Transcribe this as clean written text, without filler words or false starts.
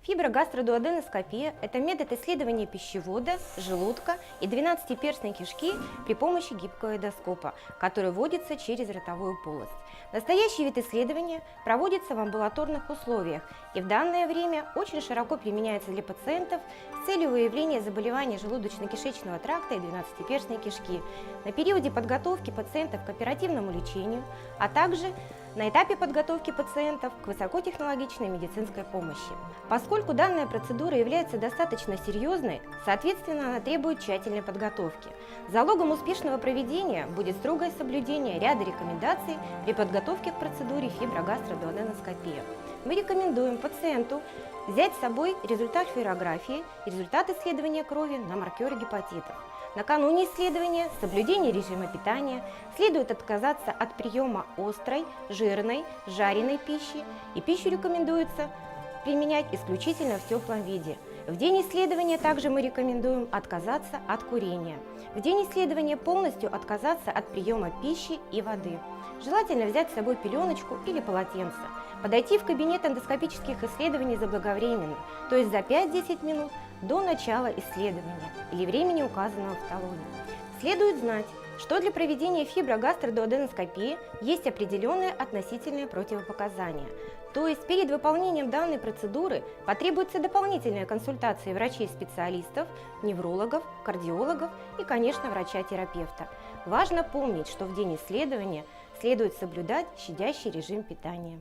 Фиброгастродуоденоскопия – это метод исследования пищевода, желудка и 12-перстной кишки при помощи гибкого эндоскопа, который вводится через ротовую полость. Настоящий вид исследования проводится в амбулаторных условиях и в данное время очень широко применяется для пациентов с целью выявления заболеваний желудочно-кишечного тракта и 12-перстной кишки на периоде подготовки пациентов к оперативному лечению, а также на этапе подготовки пациентов к высокотехнологичной медицинской помощи. Поскольку данная процедура является достаточно серьезной, соответственно, она требует тщательной подготовки. Залогом успешного проведения будет строгое соблюдение ряда рекомендаций при подготовке к процедуре фиброгастродуоденоскопии. Мы рекомендуем пациенту взять с собой результат флюорографии и результат исследования крови на маркеры гепатитов. Накануне исследования, соблюдения режима питания, следует отказаться от приема острой, жирной, жареной пищи, и пищу рекомендуется применять исключительно в теплом виде. В день исследования также мы рекомендуем отказаться от курения. В день исследования полностью отказаться от приема пищи и воды. Желательно взять с собой пеленочку или полотенце. Подойти в кабинет эндоскопических исследований заблаговременно, то есть за 5-10 минут до начала исследования или времени, указанного в талоне. Следует знать, что для проведения фиброгастродуоденоскопии есть определенные относительные противопоказания. То есть перед выполнением данной процедуры потребуется дополнительная консультация врачей-специалистов, неврологов, кардиологов и, конечно, врача-терапевта. Важно помнить, что в день исследования следует соблюдать щадящий режим питания.